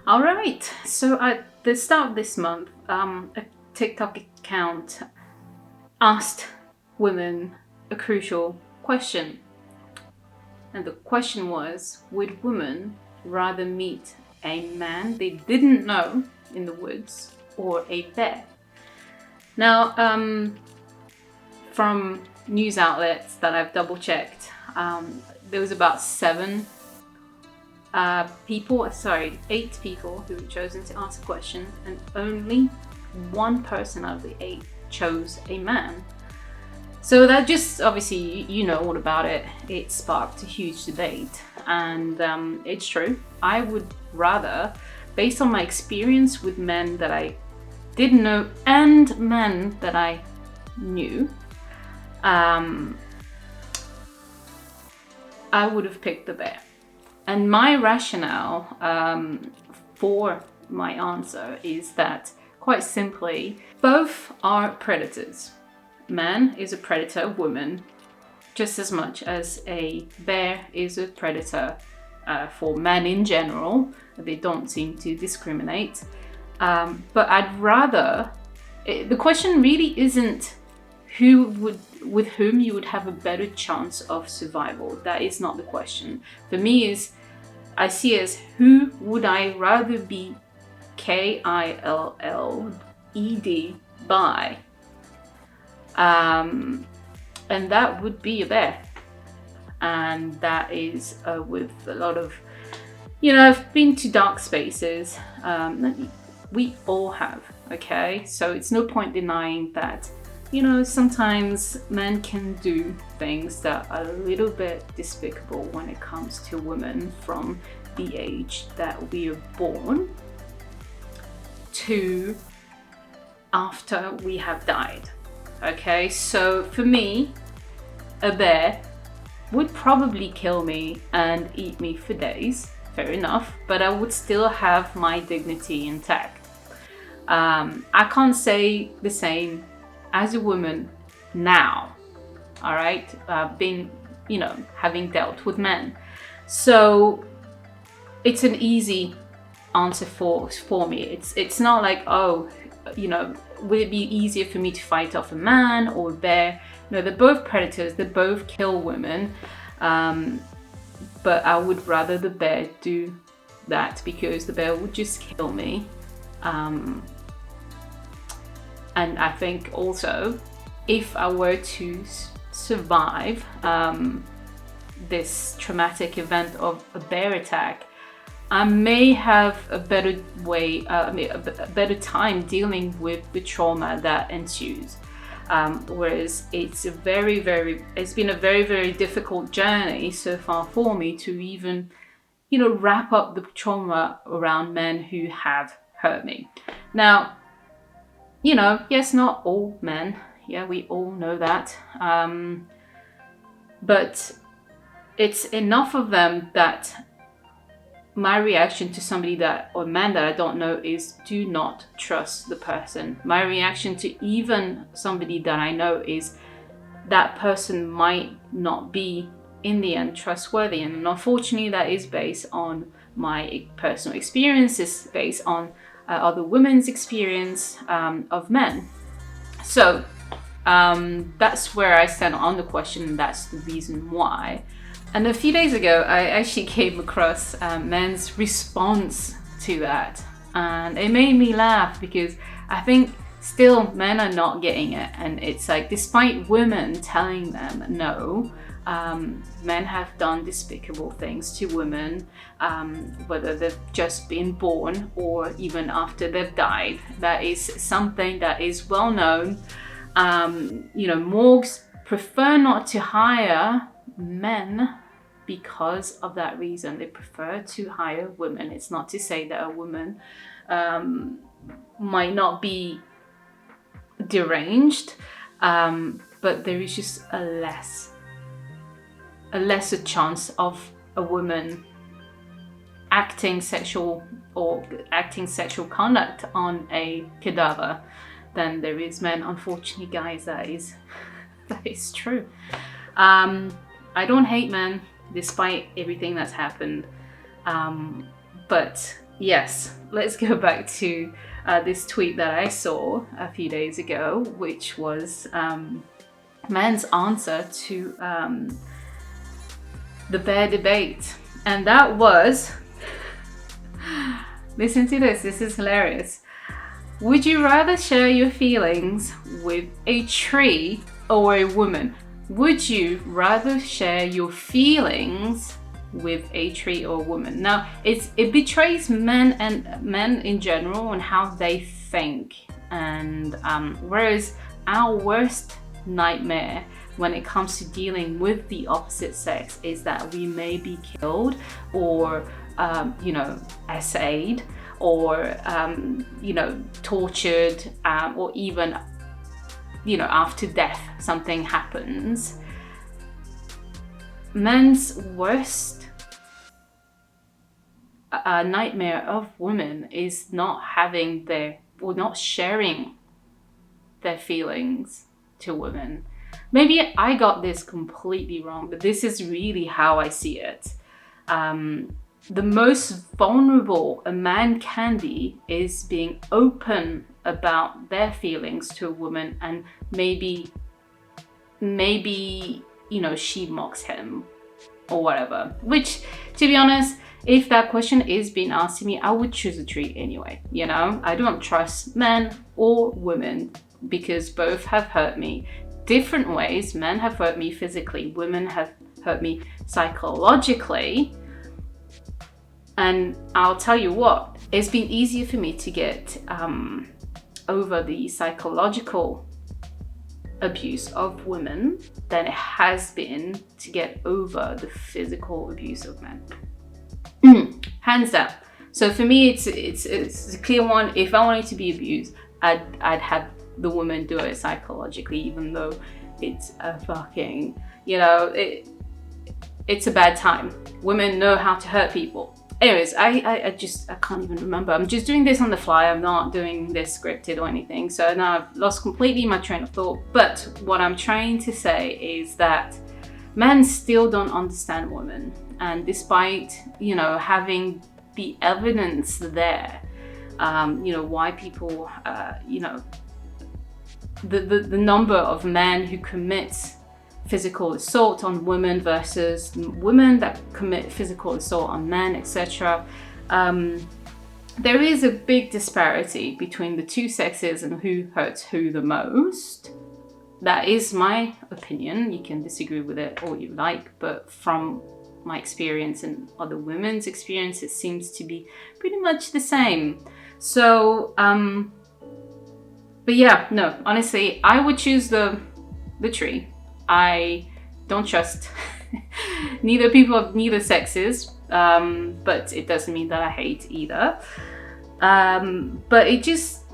All right. So at the start of this month, a TikTok account asked women a crucial question. And the question was, would women rather meet a man they didn't know in the woods or a bear? Now, from news outlets that I've double checked, there was about eight people who had chosen to ask a question, and only one person out of the eight chose a man. So that just, obviously, you know all about it. It sparked a huge debate, and it's true. I would rather, based on my experience with men that I didn't know and men that I knew, I would have picked the bear. And my rationale for my answer is that, quite simply, both are predators. Man is a predator of women just as much as a bear is a predator for men in general. They don't seem to discriminate. But I'd rather... The question really isn't with whom you would have a better chance of survival. That is not the question. For me, I see it as who would I rather be killed by? And that would be a bear. And that is with a lot of, I've been to dark spaces. We all have, okay? So it's no point denying that, sometimes men can do things that are a little bit despicable when it comes to women from the age that we are born to after we have died. Okay, so for me, a bear would probably kill me and eat me for days, fair enough, but I would still have my dignity intact. I can't say the same as a woman now, all right, having dealt with men. So it's an easy answer for me. It's not like, would it be easier for me to fight off a man or a bear? No, they're both predators. They both kill women. But I would rather the bear do that because the bear would just kill me. And I think also, if I were to survive this traumatic event of a bear attack, I may have a better way, a better time dealing with the trauma that ensues. Whereas it's been a very, very difficult journey so far for me to even, wrap up the trauma around men who have hurt me. Now, yes, not all men. Yeah, we all know that. But it's enough of them that my reaction to or man that I don't know is do not trust the person. My reaction to even somebody that I know is that person might not be in the end trustworthy. And unfortunately, that is based on my personal experiences, based on other women's experience of men. So that's where I stand on the question, and that's the reason why. And a few days ago, I actually came across men's response to that. And it made me laugh because I think still men are not getting it. And it's like, despite women telling them no, men have done despicable things to women, whether they've just been born or even after they've died. That is something that is well known. Morgues prefer not to hire men because of that reason. They prefer to hire women. It's not to say that a woman might not be deranged, but there is just a lesser chance of a woman acting sexual conduct on a cadaver than there is men. Unfortunately, guys, that is true. I don't hate men despite everything that's happened, but yes, let's go back to this tweet that I saw a few days ago, which was man's answer to the bear debate. And that was, listen to this is hilarious. Would you rather share your feelings with a tree or a woman? Would you rather share your feelings with a tree or a woman? Now, it betrays men in general and how they think. And whereas our worst nightmare when it comes to dealing with the opposite sex is that we may be killed or essayed or tortured, or even after death something happens. Men's worst nightmare of women is not sharing their feelings to women. Maybe I got this completely wrong, but this is really how I see it. The most vulnerable a man can be is being open about their feelings to a woman, and maybe she mocks him or whatever. Which, to be honest, if that question is being asked to me, I would choose a tree anyway. I don't trust men or women because both have hurt me different ways. Men have hurt me physically, women have hurt me psychologically. And I'll tell you what, it's been easier for me to get over the psychological abuse of women than it has been to get over the physical abuse of men. Hands down. So for me, it's a clear one. If I wanted to be abused, I'd have the woman do it psychologically, even though it's a fucking, it's a bad time. Women know how to hurt people. Anyways, I can't even remember. I'm just doing this on the fly. I'm not doing this scripted or anything. So now I've lost completely my train of thought. But what I'm trying to say is that men still don't understand women. And despite, having the evidence there, why people, the number of men who commit physical assault on women versus women that commit physical assault on men, etc. There is a big disparity between the two sexes and who hurts who the most. That is my opinion. You can disagree with it all you like, but from my experience and other women's experience, it seems to be pretty much the same. So, but yeah, no, honestly, I would choose the tree. I don't trust neither people of neither sexes, but it doesn't mean that I hate either. But it just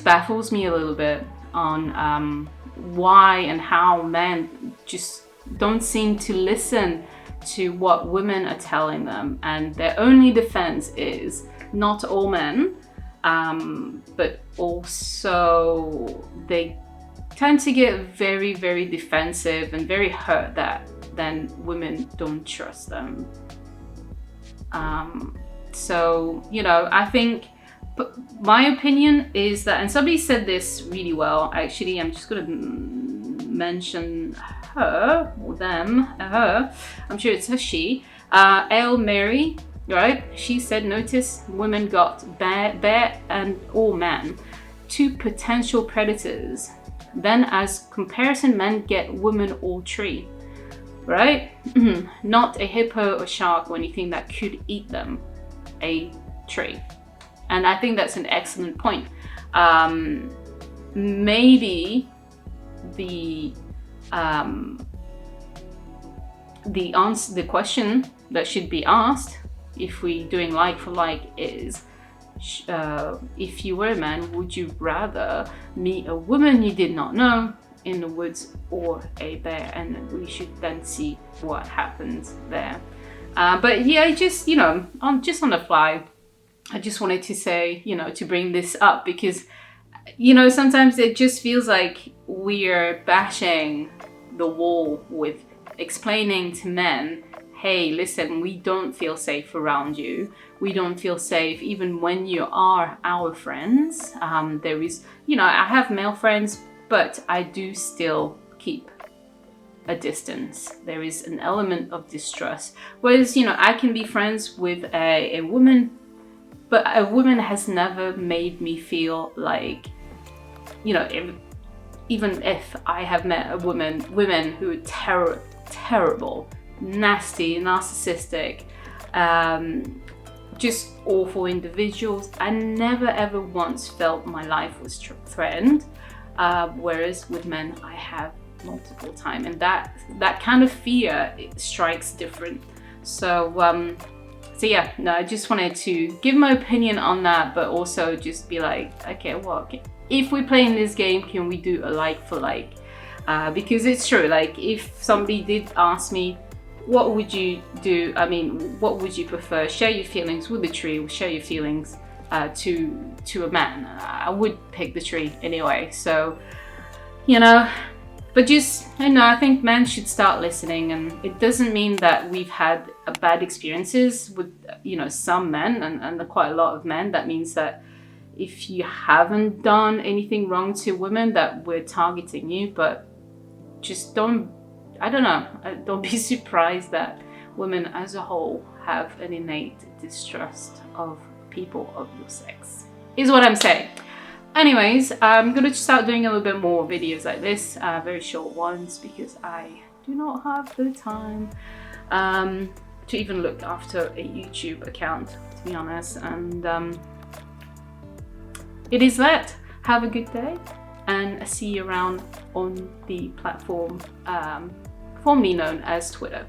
baffles me a little bit on why and how men just don't seem to listen to what women are telling them, and their only defense is not all men, but also they tend to get very, very defensive and very hurt that then women don't trust them. So, I think my opinion is that, and somebody said this really well, actually, I'm just going to mention her, or them, her, I'm sure it's her, she, Elle Mary, right? She said, notice women got bear and all men, two potential predators. Then as comparison, men get women or tree, right? Not a hippo or shark or anything that could eat them, a tree. And I think that's an excellent point. Maybe the question that should be asked, if we're doing like for like, is if you were a man, would you rather meet a woman you did not know in the woods or a bear? And we should then see what happens there. But yeah, just on the fly, I just wanted to say, to bring this up because, sometimes it just feels like we're bashing the wall with explaining to men hey, listen, we don't feel safe around you. We don't feel safe even when you are our friends. There is, I have male friends, but I do still keep a distance. There is an element of distrust. Whereas, I can be friends with a woman, but a woman has never made me feel like, even if I have met women who are terrible, nasty, narcissistic, just awful individuals, I never ever once felt my life was threatened. Whereas with men, I have multiple times, and that kind of fear, it strikes different. So yeah, no, I just wanted to give my opinion on that, but also just be like, okay, well, if we're playing this game, can we do a like for like? Because it's true, like if somebody did ask me, what would you do? I mean, what would you prefer? Share your feelings with the tree, or share your feelings to a man? I would pick the tree anyway. So, but just, I think men should start listening, and it doesn't mean that we've had bad experiences with, some men and quite a lot of men. That means that if you haven't done anything wrong to women, that we're targeting you, but just don't be surprised that women as a whole have an innate distrust of people of your sex, is what I'm saying. Anyways, I'm gonna start doing a little bit more videos like this, very short ones, because I do not have the time to even look after a YouTube account, to be honest. And it is that. Have a good day, and I see you around on the platform formerly known as Twitter.